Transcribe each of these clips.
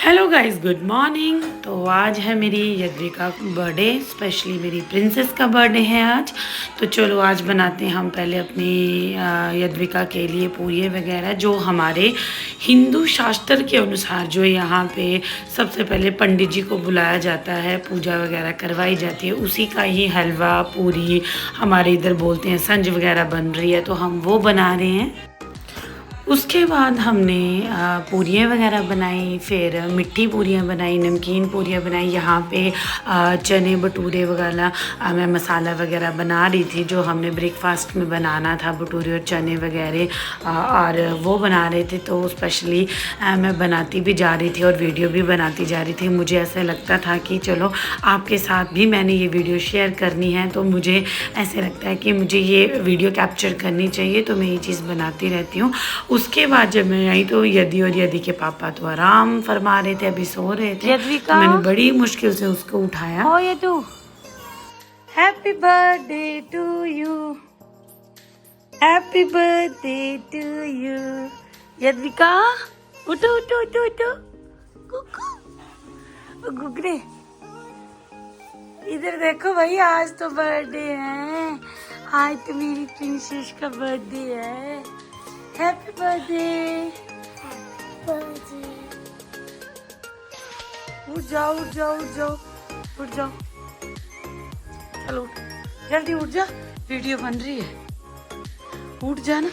Hello guys, good morning. तो आज है मेरी यद्विका का बर्थडे, स्पेशली मेरी प्रिंसेस का बर्थडे है आज। तो चलो आज बनाते हैं हम पहले अपनी यद्विका के लिए पूरी वगैरह, जो हमारे हिंदू शास्त्र के अनुसार जो यहाँ पे सबसे पहले पंडित जी को बुलाया जाता है, पूजा वगैरह करवाई जाती है, उसी का ही हलवा पूरी हमारे इधर बोलते हैं संज वगैरह बन रही है, तो हम वो बना रहे हैं। उसके बाद हमने पूरियाँ वगैरह बनाई, फिर मिट्टी पूरियाँ बनाई, नमकीन पूरियाँ बनाई। यहाँ पे चने भटूरे वगैरह मैं मसाला वगैरह बना रही थी, जो हमने ब्रेकफास्ट में बनाना था, भटूरे और चने वगैरह और वो बना रहे थे। तो स्पेशली मैं बनाती भी जा रही थी और वीडियो भी बनाती जा रही थी। मुझे ऐसा लगता था कि चलो आपके साथ भी मैंने ये वीडियो शेयर करनी है, तो मुझे ऐसे लगता है कि मुझे ये वीडियो कैप्चर करनी चाहिए, तो मैं ये चीज़ बनाती रहती हूँ। उसके बाद जब मैं आई तो यदि और यदि के पापा तो आराम फरमा रहे थे, अभी सो रहे थे, तो मैंने बड़ी मुश्किल से उसको उठाया। ओ ये तू, happy birthday to you, happy birthday to you. Yadvika उठो उठो उठो उठो, कुकू गुगरे, इधर देखो भाई, आज तो बर्थडे है, आज तो मेरी प्रिंसेस का बर्थडे है। Happy birthday. उठ जाओ उठ जाओ उठ जाओ उठ जाओ, चलो जल्दी उठ जा, वीडियो बन रही है, उठ जाना,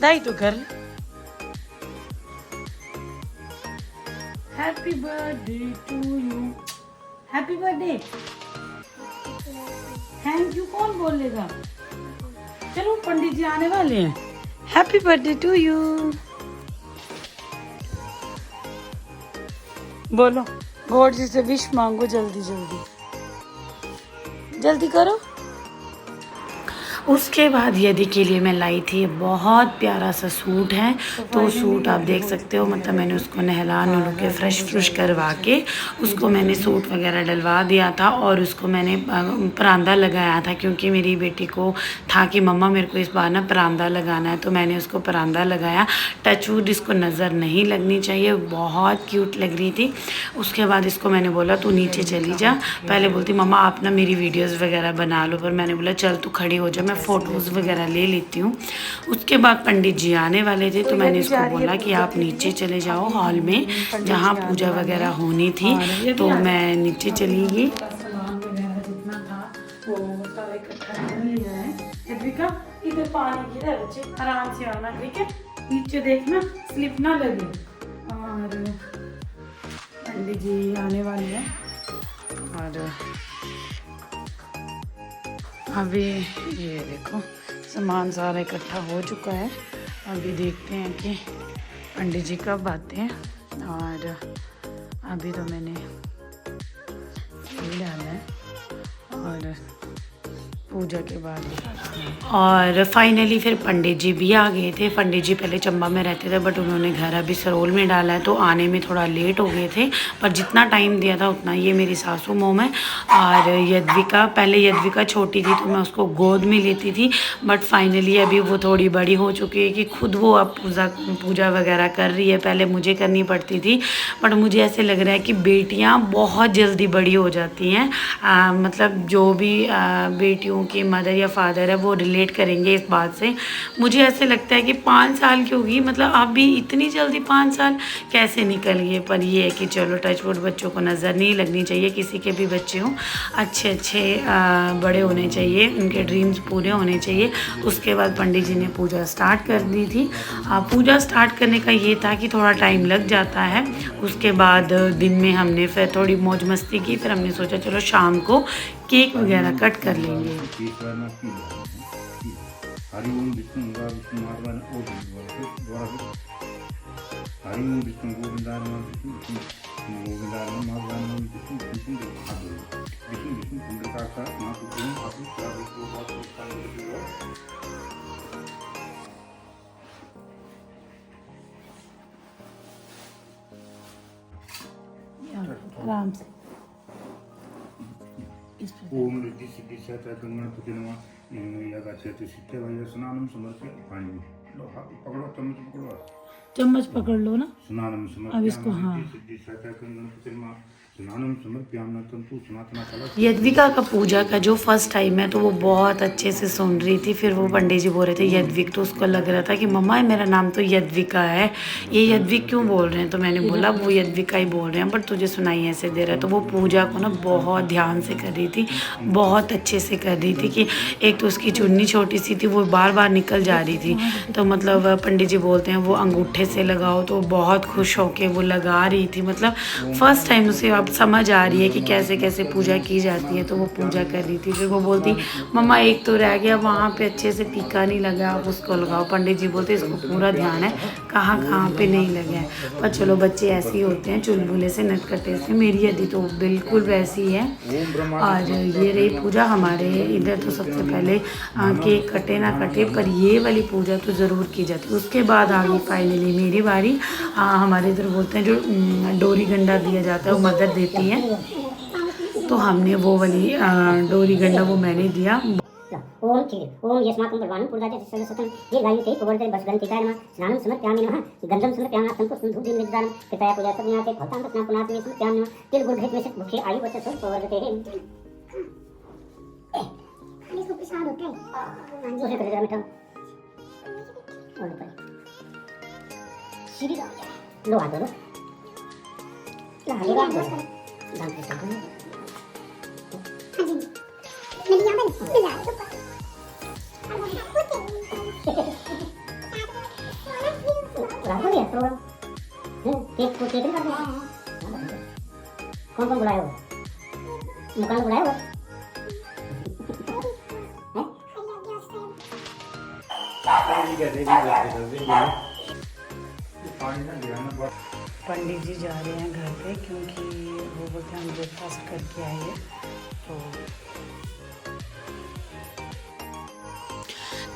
दाई तो कर। Happy birthday to you, happy birthday. Thank you कौन बोलेगा? चलो पंडित जी आने वाले हैं। हैप्पी बर्थडे टू यू बोलो, गॉड जी से विश मांगो, जल्दी जल्दी जल्दी करो। उसके बाद यदि के लिए मैं लाई थी बहुत प्यारा सा सूट है, तो सूट आप देख सकते हो, मतलब मैंने उसको नहला नुलू के फ्रेश करवा के उसको मैंने सूट वगैरह डलवा दिया था, और उसको मैंने परांदा लगाया था, क्योंकि मेरी बेटी को था कि मम्मा मेरे को इस बार ना परांदा लगाना है, तो मैंने उसको परांदा लगाया। टचवुड इसको नज़र नहीं लगनी चाहिए, बहुत क्यूट लग रही थी। उसके बाद इसको मैंने बोला तू नीचे चली जा, पहले बोलती मम्मा आप ना मेरी वीडियोज़ वगैरह बना लो, पर मैंने बोला चल तू खड़ी हो जा, मैं फ़ोटोज़ वगैरह ले लेती हूँ। उसके बाद पंडित जी आने वाले थे, तो मैंने इसको बोला कि आप नीचे चले जाओ हॉल में, जहाँ पूजा वगैरह होनी थी, तो मैं नीचे चली गई। सामान वगैरह जितना था वो सारा इकट्ठा कर लिया है। यद्विका इधर पानी गिरा, बच्चे आराम से आना, ठीक है, नीचे देखना स्लिप ना लगे। और पंडित जी आने वाले हैं, और अभी ये देखो सामान सारा इकट्ठा हो चुका है। अभी देखते हैं कि पंडित जी कब आते हैं। और अभी तो मैंने ये डाला है, और पूजा के बाद और फाइनली फिर पंडित जी भी आ गए थे। पंडित जी पहले चंबा में रहते थे, बट उन्होंने घर अभी सरोल में डाला है, तो आने में थोड़ा लेट हो गए थे, पर जितना टाइम दिया था उतना। ये मेरी सासू मोम है, और यद्विका, पहले यद्विका छोटी थी तो मैं उसको गोद में लेती थी, बट फाइनली अभी वो थोड़ी बड़ी हो चुकी है कि खुद वो अब पूजा वगैरह कर रही है। पहले मुझे करनी पड़ती थी, बट मुझे ऐसे लग रहा है कि बेटियाँ बहुत जल्दी बड़ी हो जाती हैं। मतलब जो भी बेटियों की मदर या फादर है वो रिलेट करेंगे इस बात से। मुझे ऐसे लगता है कि 5 साल की होगी, मतलब आप भी इतनी जल्दी 5 साल कैसे निकल गए। पर ये है कि चलो टचवुड, बच्चों को नज़र नहीं लगनी चाहिए, किसी के भी बच्चे हों अच्छे बड़े होने चाहिए, उनके ड्रीम्स पूरे होने चाहिए। उसके बाद पंडित जी ने पूजा स्टार्ट कर दी थी। पूजा स्टार्ट करने का ये था कि थोड़ा टाइम लग जाता है। उसके बाद दिन में हमने फिर थोड़ी मौज मस्ती की, फिर हमने सोचा चलो शाम को केक वगैरह कट कर लेंगे। आराम से ओम रिद्धि सिद्धि सहित गंगणपति नमः। यागाचार्य सिद्धे भैया स्नानम समर्प्य पानी लो, हाथ पकड़ो, चम्मच पकड़ो। चम्मच पकड़ लो ना। स्नानं अब इसको, हाँ। समर्पयामि सिद्धि सहितं गणपतिर्मा स्नानं समर्पयामि तंतु सनातना कला। यद्विका का पूजा का जो फर्स्ट टाइम है तो वो बहुत अच्छे से सुन रही थी। फिर वो पंडित जी बोल रहे थे यद्विक, तो उसको लग रहा था कि मम्मा मेरा नाम तो यद्विका है, ये यद्विक क्यों बोल रहे हैं। तो मैंने बोला वो यद्विका ही बोल रहे हैं, बट तुझे सुनाई ऐसे दे रहा है। तो वो पूजा को ना बहुत ध्यान से कर रही थी, बहुत अच्छे से कर रही थी कि एक तो उसकी चुन्नी छोटी सी थी, वो बार बार निकल जा रही थी। तो मतलब पंडित जी बोलते हैं वो अंगूठे से लगाओ, तो बहुत खुश होके वो लगा रही थी। मतलब फर्स्ट टाइम उसे अब समझ आ रही है कि कैसे कैसे पूजा की जाती है, तो वो पूजा कर रही थी। फिर वो बोलती मम्मा एक तो रह गया वहाँ पे अच्छे से टीका नहीं लगा, आप उसको लगाओ। पंडित जी बोलते इसको पूरा ध्यान है कहाँ कहाँ पे नहीं लगे हैं। पर चलो बच्चे ऐसे ही होते हैं, चुलबुले से नटखटे से। मेरी यदि तो बिल्कुल वैसी है। और ये रही पूजा हमारे इधर। तो सबसे पहले केक कटे ना कटे, पर ये वाली पूजा तो ज़रूर की जाती है। उसके बाद आ गई फाइनली मेरी बारी। हमारे इधर बोलते हैं जो डोरी गंडा दिया जाता है वो मदर देती है, तो हमने वो वाली डोरी गंडा वो मैंने दिया। ओम ठीक है। ओम यस्माकं परवाणं पुरदाय सर्वसतं ये गायु ते प्रवर्तते बसगंतिकाय नमः स्नानं समर्पयामि नमः गंधं समर्पयामि संपुष्पं धूपदीपं निवेदयामि कृपया पूजा सज्ञाते फलतां तस्नां पुनाति समर्पयामि नमः तिल गुड़ भेद में से मुखे आयु वर्ष स्व प्रवर्तते है। इसको प्रसाद होता है जो है करे जरा मीठा और ऊपर सीधी लो आ दो ला लेगा दान प्रसाद हां जी मेरी याद है मिला राखो दिया प्रोग्राम केक को केक कर दो। कौन कौन बुलाया हो? मुकान बुलाया हो? पंडित जी जा रहे हैं घर पे, क्योंकि वो बोलते हम ब्रेकफास्ट करके आए हैं।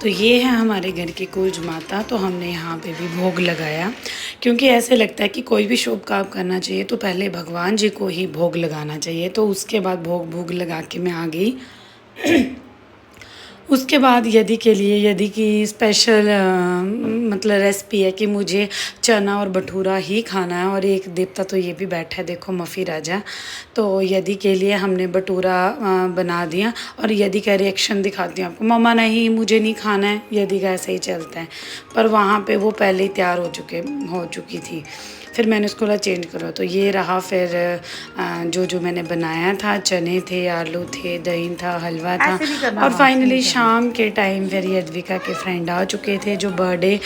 तो ये है हमारे घर की कुज माता। तो हमने यहाँ पे भी भोग लगाया, क्योंकि ऐसे लगता है कि कोई भी शुभ काम करना चाहिए तो पहले भगवान जी को ही भोग लगाना चाहिए। तो उसके बाद भोग लगा के मैं आ गई। उसके बाद यदि के लिए, यदि की स्पेशल मतलब रेसिपी है कि मुझे चना और भटूरा ही खाना है। और एक देवता तो ये भी बैठा है, देखो मफ़ी राजा। तो यदि के लिए हमने भटूरा बना दिया। और यदि का रिएक्शन दिखाती हूँ आपको, मम्मा नहीं मुझे नहीं खाना है। यदि का ऐसे ही चलता है, पर वहाँ पे वो पहले ही तैयार हो चुकी थी। फिर मैंने उसको बोला चेंज करो। तो ये रहा फिर जो मैंने बनाया था, चने थे, आलू थे, दही था, हलवा था। और फाइनली शाम के टाइम फिर यद्विका के फ्रेंड आ चुके थे, जो बर्थडे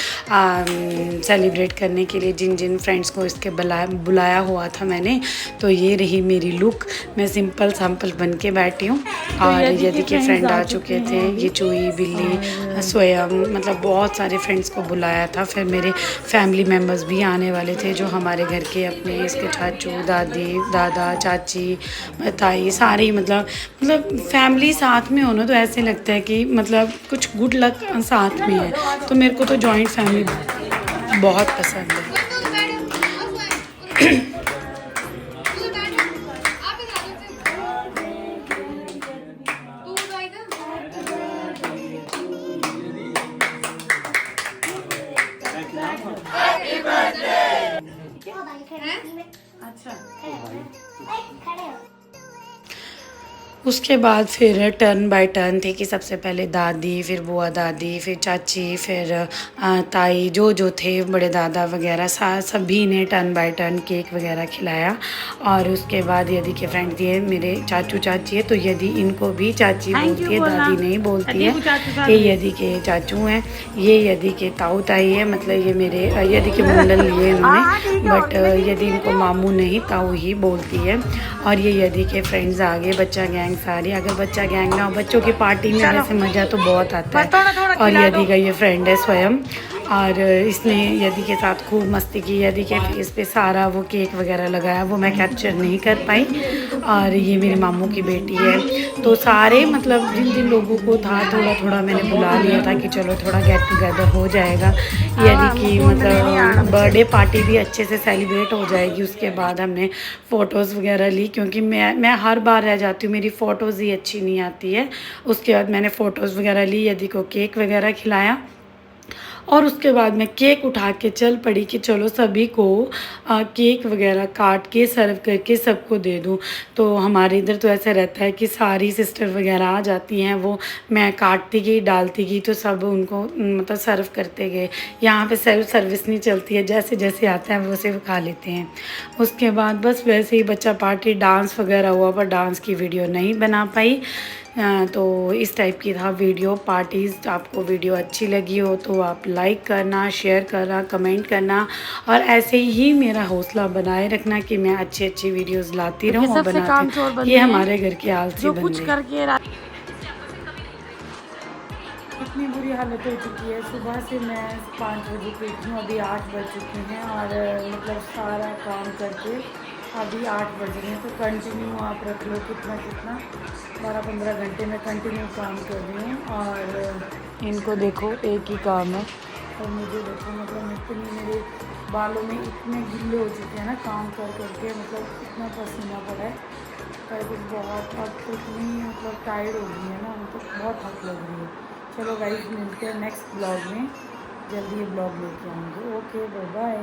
सेलिब्रेट करने के लिए जिन जिन फ्रेंड्स को इसके बुलाया हुआ था मैंने। तो ये रही मेरी लुक, मैं सिंपल सैम्पल बन के बैठी हूँ। और यदि के फ्रेंड आ चुके थे, ये चूई, बिल्ली, स्वयं, मतलब बहुत सारे फ्रेंड्स को बुलाया था। फिर मेरे फैमिली मेम्बर्स भी आने वाले थे, जो हमारे घर के अपने इसके चाचू, दादी, दादा, चाची, ताई, सारे ही मतलब फैमिली साथ में हो ना, तो ऐसे लगता है कि मतलब कुछ गुड लक साथ में है। तो मेरे को तो जॉइंट फैमिली बहुत पसंद है। उसके बाद फिर टर्न बाय टर्न थे कि सबसे पहले दादी, फिर बुआ दादी, फिर चाची, फिर ताई, जो थे बड़े दादा वगैरह, सभी ने टर्न बाय टर्न केक वगैरह खिलाया। और उसके बाद यदि के फ्रेंड दिए, मेरे चाचू चाची है तो यदि इनको भी चाची बोलती है, दादी नहीं बोलती है। ये यदि के चाचू हैं, ये यदि के ताऊ ताई है, मतलब ये मेरे यदि के मुंडन लिए इन्होंने, बट यदि इनको मामू नहीं ताऊ ही बोलती है। और ये यदि के फ्रेंड्स आ गए, बच्चा गैंग सारी। अगर बच्चा गैंग ना हो, बच्चों की पार्टी में वैसे मज़ा तो बहुत आता है। और यदि का ये फ्रेंड है स्वयं, और इसने यदि के साथ खूब मस्ती की। यदि के फेस पे सारा वो केक वगैरह लगाया, वो मैं कैप्चर नहीं कर पाई। और ये मेरे मामू की बेटी है। तो सारे मतलब जिन जिन लोगों को था थोड़ा थोड़ा मैंने बुला लिया था कि चलो थोड़ा गेट टुगेदर हो जाएगा, यदि कि मतलब बर्थडे पार्टी भी अच्छे से सेलिब्रेट हो जाएगी। उसके बाद हमने फ़ोटोज़ वगैरह ली, क्योंकि मैं हर बार रह जाती हूँ, मेरी फ़ोटोज़ ही अच्छी नहीं आती है। उसके बाद मैंने फ़ोटोज़ वगैरह ली, यदि को केक वगैरह खिलाया। और उसके बाद मैं केक उठा के चल पड़ी कि चलो सभी को केक वगैरह काट के सर्व करके सबको दे दूँ। तो हमारे इधर तो ऐसा रहता है कि सारी सिस्टर वगैरह आ जाती हैं, वो मैं काटती गई डालती गई तो सब उनको मतलब सर्व करते गए। यहाँ पे सेल्फ सर्विस नहीं चलती है, जैसे जैसे आता है वैसे वो खा लेते हैं। उसके बाद बस वैसे ही बच्चा पार्टी डांस वगैरह हुआ, पर डांस की वीडियो नहीं बना पाई। तो इस टाइप की था वीडियो पार्टीज़। आपको वीडियो अच्छी लगी हो तो आप लाइक करना, शेयर करना, कमेंट करना और ऐसे ही मेरा हौसला बनाए रखना कि मैं अच्छी अच्छी वीडियोस लाती रहूं और बनाती रहूं। ये हमारे घर के आलसी बंदे करके इतनी बुरी हालत हो चुकी है। सुबह से मैं 5 बजे पे उठी हूँ, अभी 8 बज चुके हैं और मतलब सारा काम करके अभी 8 बज रहे हैं। तो कंटिन्यू आप रख लो कितना 12-15 घंटे में कंटिन्यू काम कर रही हूँ। और इनको देखो एक ही काम है और मुझे देखो मतलब इतनी मेरे बालों में इतने गिल्ले हो चुके हैं ना काम कर करके, मतलब इतना पसीना पड़ा है। पर बहुत अब तो इतनी मतलब टायर्ड हो गई है ना, मतलब बहुत थक लग रही है। चलो गाइस मिलते हैं नेक्स्ट ब्लॉग में, जल्दी ये ब्लॉग लेके आएंगे। Okay bye bye.